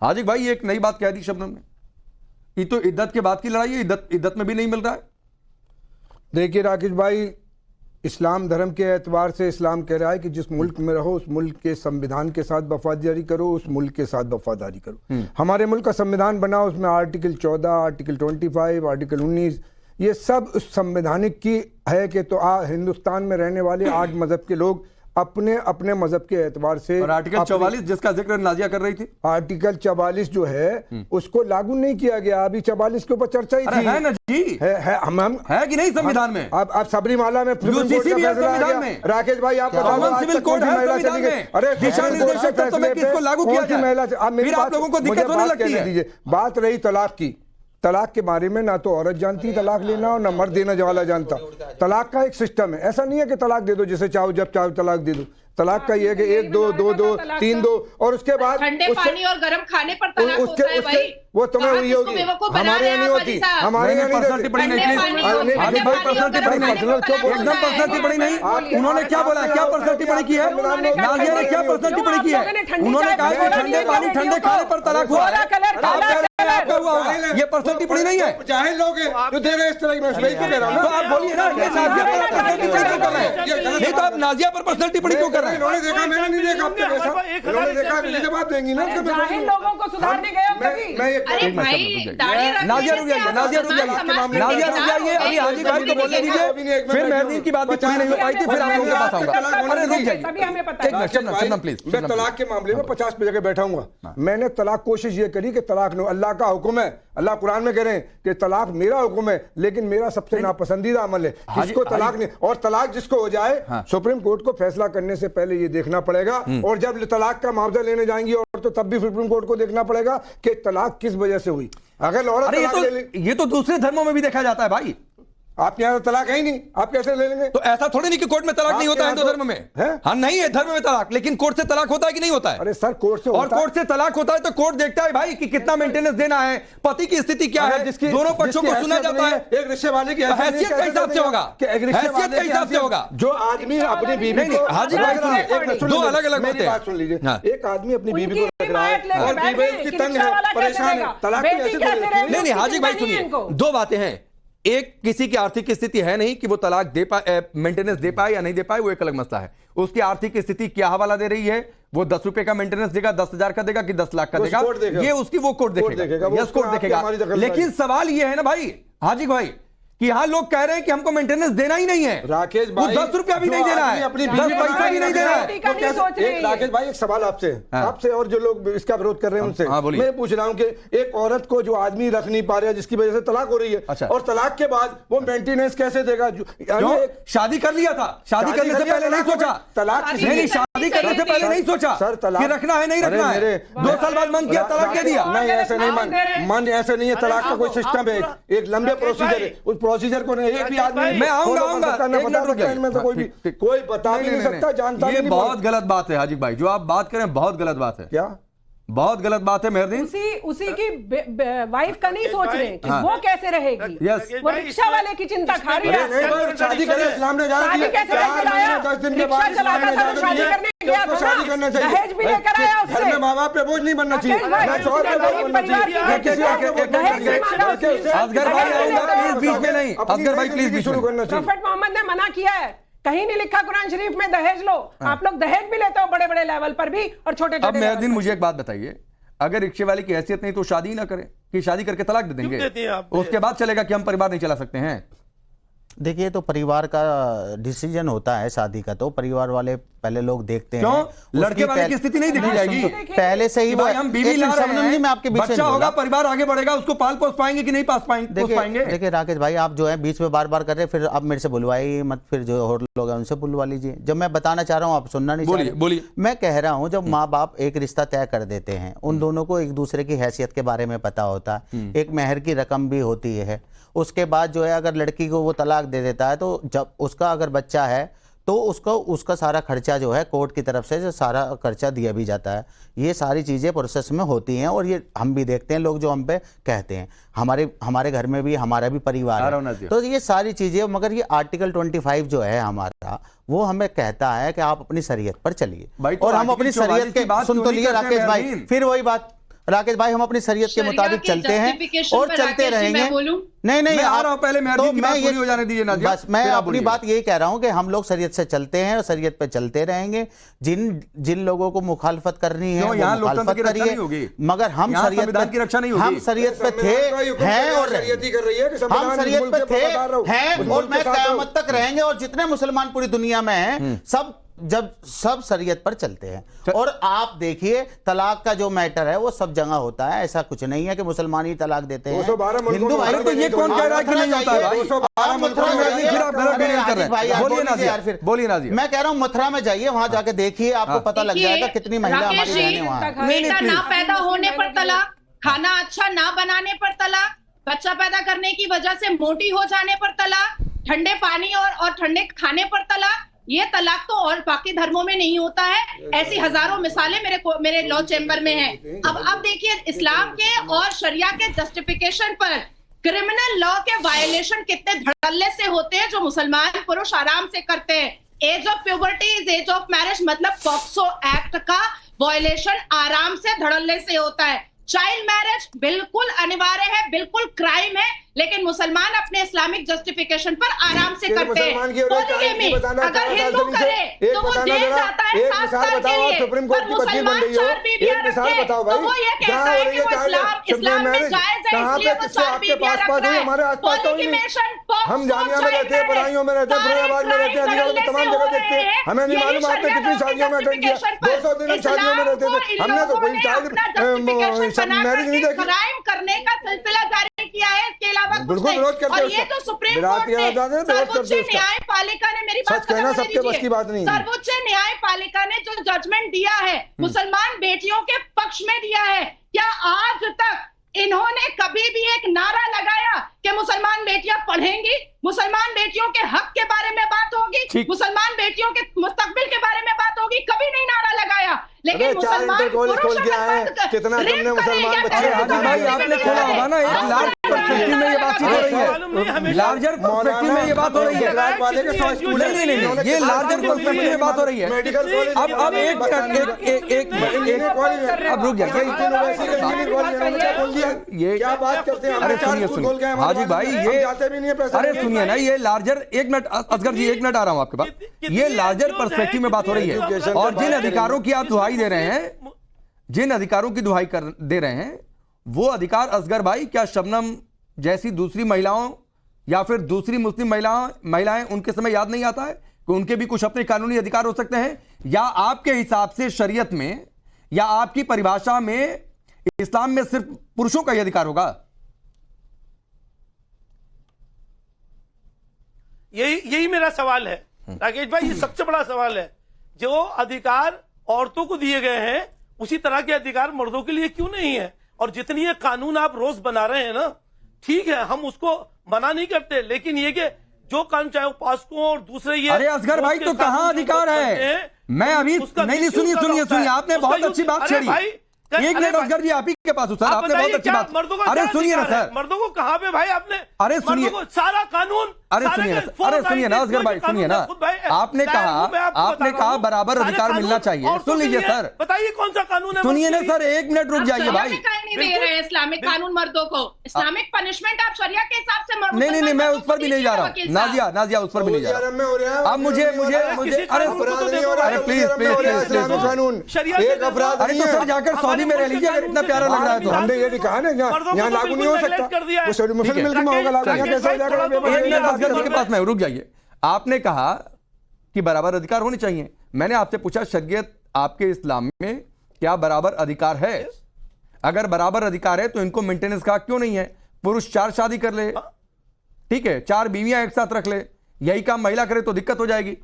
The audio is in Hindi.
हाजी भाई एक नई बात कह दी शबनम ने, ये तो इद्दत के बाद की लड़ाई है, इद्दत में भी नहीं मिल रहा है। देखिए राकेश भाई, इस्लाम धर्म के एतबार से इस्लाम कह रहा है कि जिस मुल्क में रहो उस मुल्क के संविधान के साथ वफादारी करो, उस मुल्क के साथ वफादारी करो। हमारे मुल्क का संविधान बना, उसमें आर्टिकल 14, आर्टिकल 25, आर्टिकल 19 ये सब उस संवैधानिक की है कि तो हिंदुस्तान में रहने वाले 8 मजहब के लोग अपने अपने मजहब के एतबार से। और आर्टिकल 44 जिसका जिक्र नाजिया कर रही थी, आर्टिकल 44 जो है उसको लागू नहीं किया गया। अभी 44 के ऊपर चर्चा ही थी। है ना जी, हम है कि नहीं संविधान में? अब सबरीमाला में यूसीसी भी है संविधान में। राकेश भाई आप कॉमन सिविल कोड है संविधान में। अरे दिशा निर्देशक तत्व में किसको लागू किया जाए, फिर आप लोगों को दिक्कत होने लगती है। बात रही तलाक की, तलाक के बारे में ना तो औरत जानती तलाक लेना और ना मर्द देने वाला जानता। तलाक का एक सिस्टम है, ऐसा नहीं है कि तलाक दे दो जिसे चाहो जब चाहो तलाक दे दो। तलाक का ये है कि 1 2 2 2 3 2 और उसके बाद ठंडे पानी और गर्म खाने पर तलाक होता है भाई। वो तुम्हें हुई होगी, हमारे यहाँ नहीं होती, हमारे यहाँ नहीं पर्सनल टिप्पणी नहीं, एकदम पर्सनल टिप्पणी नहीं। उन्होंने क्या बोला, क्या पर्सनल टिप्पणी की है नाजिया ने, क्या पर्सनल टिप्पणी की है? उन्होंने कहा कि ठंडे पानी ठंडे खाने पर तलाक हुआ है, आपका हुआ होगा, ये पर्सनल टिप्पणी नहीं है। चाहे लोग जो दे रहे हैं इस तरह की, मैं वही तो कह रहा हूँ। तो आप बोलिए ना, नाजिया पर पर्सनल टिप्पणी क्यों कर रहे हैं? नहीं तो आप नाजिया पर पर्सनल टिप्पणी क्यों कर रहे हैं? इन्होंने देखा, मैंने नहीं देखा, इन्होंने देखा, अगली जवाब देंगी ना। जाहिल लोगों को सुधारने गए हो कभी? अरे भाई नाजिया रुक जाइए, नाजिया रुक जाइए, नाजिया रुक जाइए, अभी हाजी भाई को बोलने दीजिए, फिर मेहदीन की बात भी पूरी नहीं हो पाई थी, फिर आप लोगों के पास आऊंगा। अरे रुक जाइए, तभी हमें पता है। शबनम प्लीज। मैं तलाक के मामले में 50 पे जगह बैठा हूँ। मैंने तलाक कोशिश ये करी कि तलाक नो, अल्लाह का हुक्म है, अल्लाह कुरान में कह रहे हैं कि तलाक मेरा हुक्म है, लेकिन मेरा सबसे नापसंदीदा अमल है, किसको तलाक नहीं। और तलाक जिसको हो जाए, सुप्रीम कोर्ट को फैसला करने से पहले ये देखना पड़ेगा, और जब तलाक का मुआवजा लेने जाएंगी और तो तब भी सुप्रीम कोर्ट को देखना पड़ेगा कि तलाक किस वजह से हुई। अगर औरत ये तो दूसरे धर्मों में भी देखा जाता है भाई। आपके यहाँ तलाक है ही नहीं, आप कैसे ले लेंगे? तो ऐसा थोड़ी नहीं कि कोर्ट में तलाक नहीं होता है हिंदू धर्म में। हाँ नहीं है धर्म में तलाक, लेकिन कोर्ट से तलाक होता है कि नहीं होता है? अरे सर कोर्ट से, और कोर्ट से तलाक होता है तो कोर्ट देखता है भाई कि कितना मेंटेनेंस देना है, पति की स्थिति क्या है, दोनों पक्षों को सुना जाता है। एक रिश्ते वाले की हैसियत के हिसाब से होगा, हैसियत के हिसाब से होगा। जो आदमी अपनी बीवी को, हाजी भाई दो अलग अलग बातें हैं। बात सुन लीजिए, एक आदमी अपनी बीवी को रख रहा है और बीवी उसकी तंग है, परेशान है, तलाक नहीं हाजी भाई सुनिए, दो बातें हैं। एक, किसी की आर्थिक स्थिति है नहीं कि वो तलाक दे पाए, मेंटेनेंस दे पाए या नहीं दे पाए, वो एक अलग मसला है। उसकी आर्थिक स्थिति क्या हवाला दे रही है, वो 10 रुपए का मेंटेनेंस देगा, 10,000 का देगा कि 10 लाख का देगा, ये उसकी वो कोर्ट देखेगा, यस कोर्ट देखेगा। लेकिन सवाल ये है ना भाई हाजी भाई कि यहाँ लोग कह रहे हैं कि हमको मेंटेनेंस देना ही नहीं है। राकेश भाई 10 रुपया भी नहीं देना है, 10 पैसा भी नहीं देना है। राकेश भाई एक सवाल आपसे, आपसे और जो लोग इसका विरोध कर रहे हैं उनसे मैं पूछ रहा हूँ कि एक औरत को जो आदमी रख नहीं पा रहा है, जिसकी वजह से तलाक हो रही है, और तलाक के बाद वो मेंटेनेंस कैसे देगा? शादी कर लिया था, शादी करने से पहले नहीं सोचा, तलाक नहीं, शादी करने से पहले नहीं सोचा सर तलाक रखना है नहीं रखना है, 2 साल बाद मन किया तलाक दे दिया। नहीं ऐसे नहीं, मन ऐसे नहीं है, तलाक का कोई सिस्टम है, एक लंबे प्रोसीजर है, उस प्रोसीजर को नहीं एक भी आदमी, मैं आऊंगा में तो कोई बता भी नहीं सकता, जानता ये बहुत गलत बात है हाजी भाई, जो आप बात करें बहुत गलत बात है। क्या बहुत गलत बात है मेहरदीन? उसी की वाइफ का नहीं सोच रहे कि वो कैसे रहेगी, वो रिक्शा वाले की चिंता खा रही है। शादी करे, इस्लाम ने जाना शादी कैसे लेकर आया? 10 दिन के बाद चलाता था, शादी करने गया था, शादी करना चाहिए, दहेज भी लेकर आया उससे। घर में माँ बाप पे बोझ नहीं बनना चाहिए, असगर भाई आऊंगा प्लीज बीच में नहीं, असगर भाई प्लीज बीच शुरू करना चाहिए। प्रॉफेट मोहम्मद ने मना किया है, कहीं नहीं लिखा कुरान शरीफ में दहेज लो। आप लोग दहेज भी लेते हो बड़े बड़े लेवल पर भी और छोटे छोटे। अब मेहरदीन मुझे एक बात बताइए, अगर रिक्शे वाले की हैसियत नहीं तो शादी ना करें कि शादी करके तलाक दे देंगे, उसके बाद चलेगा कि हम परिवार नहीं चला सकते हैं? देखिए तो परिवार का डिसीजन होता है शादी का, तो परिवार वाले पहले लोग देखते हैं। क्यों लड़के वाले की स्थिति नहीं देखी जाएगी? पहले से ही भाई हम बीवी ला रहे हैं, मैं आपके बच्चा होगा, परिवार आगे बढ़ेगा, उसको पाल पोस पाएंगे कि नहीं पास पाएंगे? देखिए राकेश भाई, आप जो है बीच में बार बार कर रहे हैं, फिर आप मेरे से बुलवाइए मत, फिर जो और लोग हैं उनसे बुलवा लीजिए। जब मैं बताना चाह रहा हूँ आप सुनना नहीं चाह रहे। बोलिए। मैं कह रहा हूँ जब माँ बाप एक रिश्ता तय कर देते हैं, उन दोनों को एक दूसरे की हैसियत के बारे में पता होता है, एक मेहर की रकम भी होती है। उसके बाद जो है अगर लड़की को वो तलाक दे देता है, तो जब उसका अगर बच्चा है तो उसका सारा खर्चा जो है कोर्ट की तरफ से जो सारा खर्चा दिया भी जाता है। ये सारी चीज़ें प्रोसेस में होती हैं और ये हम भी देखते हैं, लोग जो हम पे कहते हैं, हमारे घर में भी हमारा भी परिवार है, तो ये सारी चीज़ें। मगर ये आर्टिकल 25 जो है हमारा, वो हमें कहता है कि आप अपनी शरीयत पर चलिए, और हम अपनी शरीयत के सुन तो लिए राकेश भाई, फिर वही बात राकेश भाई हम अपनी शरीयत के मुताबिक चलते हैं और चलते रहेंगे। नहीं मैं आ रहा हूं, पहले मैं तो मैं ये हो जाने दीजिए ना, बस मैं अपनी बात यही कह रहा हूं कि हम लोग शरीयत से चलते हैं और शरीयत पे चलते रहेंगे। जिन लोगों को मुखालफत करनी है वो मुखालफत करिए, मगर हम शरीयत की रक्षा नहीं होगी। हम शरीयत पे थे हैं और हम शरीयत पे थे हैं और मैं क़यामत तक रहेंगे। और जितने मुसलमान पूरी दुनिया में हैं सब शरीयत पर चलते हैं। और आप देखिए तलाक का जो मैटर है वो सब जगह होता है, ऐसा कुछ नहीं है कि मुसलमान ही तलाक देते हैं। हिंदू भाई तो ये कौन कह रहा है कि नहीं होता है? बोलिए ना जी। मैं कह रहा हूँ मथुरा में जाइए, वहां जाके देखिए, आपको पता लग जाएगा कितनी महिला हमारी रहने वहां। बेटा ना पैदा होने पर तलाक, खाना अच्छा ना बनाने पर तलाक, बच्चा पैदा करने की वजह से मोटी हो जाने पर तलाक, ठंडे पानी और ठंडे खाने पर तलाक। ये तलाक तो और बाकी धर्मों में नहीं होता है। ऐसी हजारों मिसालें मेरे लॉ चैम्बर में हैं। अब देखिए इस्लाम के और शरिया के जस्टिफिकेशन पर क्रिमिनल लॉ के वायलेशन कितने धड़ल्ले से होते हैं जो मुसलमान पुरुष आराम से करते हैं। Age of puberty is age of marriage, मतलब पॉक्सो एक्ट का वायलेशन आराम से धड़ल्ले से होता है। चाइल्ड मैरिज बिल्कुल अनिवार्य है, बिल्कुल क्राइम है, लेकिन मुसलमान अपने इस्लामिक जस्टिफिकेशन पर आराम से करते हैं। अगर हिंदू करे तो वो जेल जाता है 7 साल के लिए, पर मुसलमान 4 बीवियां रखे तो वो ये कहता है कि वो इस्लाम में जायज है, इसलिए वो 4 बीवियां रख रहा है। पॉलीगेमेशन, हम जामिया में रहते हैं, पढ़ाइयों में रहते हैं, फिरोजाबाद में रहते हैं, अलीगढ़ में तमाम जगह देखते हैं। हमें नहीं मालूम आपने कितनी शादियों में अटेंड किया। 200 दिन हम शादियों में रहते थे, हमने तो कोई चाइल्ड मैरिज नहीं देखी। क्राइम करने का सिलसिला जारी किया है, इसके अलावा बिल्कुल विरोध करते हैं। और ये तो सुप्रीम कोर्ट ने, सर्वोच्च न्यायपालिका ने, मेरी बात कहना सबके बस की बात नहीं, सर्वोच्च न्यायपालिका ने जो जजमेंट दिया है मुसलमान बेटियों के पक्ष में दिया है। क्या आज तक इन्होंने कभी भी एक नारा लगाया कि मुसलमान बेटियां पढ़ेंगी, मुसलमान बेटियों के हक के बारे में बात होगी, मुसलमान बेटियों के मुस्तकबिल के बारे में बात होगी? कभी नहीं नारा लगाया। लेकिन मुसलमान पुरुष कितना तुमने मुसलमान बच्चे भाई आपने खोला होगा ना, एक लार्ज पर्सपेक्टिव में ये बातचीत हो रही है, लार्जर पर्सपेक्टिव में ये बात हो रही है। नहीं, ये लार्जर पर्सपेक्टिव में बात हो रही है। अब अब रुक जाइए, ये क्या बात करते हैं? अरे सुनिए हाजी भाई, ये अरे सुनिए ना, ये लार्जर, एक मिनट असगर जी, एक मिनट आ रहा हूं आपके पास। ये लार्जर पर्सपेक्टिव में बात हो रही है। और जिन अधिकारों की आप दुहाई दे रहे हैं, जिन अधिकारों की दुहाई दे रहे हैं, वो अधिकार असगर भाई क्या शबनम जैसी दूसरी महिलाओं या फिर दूसरी मुस्लिम महिलाएं उनके समय याद नहीं आता है कि उनके भी कुछ अपने कानूनी अधिकार हो सकते हैं? या आपके हिसाब से शरीयत में या आपकी परिभाषा में इस्लाम में सिर्फ पुरुषों का ही अधिकार होगा? यही मेरा सवाल है राकेश भाई, ये सबसे बड़ा सवाल है। जो अधिकार औरतों को दिए गए हैं उसी तरह के अधिकार मर्दों के लिए क्यों नहीं है? और जितनी ये कानून आप रोज बना रहे हैं ना, ठीक है, हम उसको मना नहीं करते, लेकिन ये कि जो कानून चाहे पास्को और दूसरे ये, अरे असगर भाई तो कहां अधिकार है? मैं अभी नहीं, सुनिए, आपने बहुत अच्छी बात छेड़ी। एक मिनट असगर जी, आप ही के पास सर, आपने बहुत अच्छी बात। अरे सुनिए ना सर, मर्दों को कहां पे भाई आपने, अरे सुनिए, सारा कानून, अरे सुनिए ना असगर भाई, सुनिए ना, आपने कहा बराबर अधिकार मिलना चाहिए। सुन लीजिए सर, बताइए कौन सा कानून है? सुनिए ना सर, एक मिनट रुक जाइए भाई। नहीं दे रहे हैं इस्लामिक कानून मर्दों को, इस्लामिक पनिशमेंट आप शरिया के हिसाब से नहीं, मैं उस पर भी नहीं जा रहा हूँ नाजिया, उस पर भी नहीं जा रहा। अब मुझे अरे प्लीज कानून एक अपराध, अरे तो सर जाकर सऊदी में रह लीजिए अगर इतना प्यारा लग रहा है तो। हमने ये भी कहा ना, यहाँ लागू नहीं हो सकता, वो मुस्लिम मुल्क में होगा लागू, यहाँ कैसे हो जाएगा? के पास में रुक जाइए। आपने कहा कि बराबर अधिकार होने चाहिए, मैंने आपसे पूछा शरीयत आपके इस्लाम में क्या बराबर अधिकार है? अगर बराबर अधिकार है तो इनको मेंटेनेंस का क्यों नहीं है? पुरुष 4 शादी कर ले, ठीक है, 4 बीवियां एक साथ रख ले, यही काम महिला करे तो दिक्कत हो जाएगी।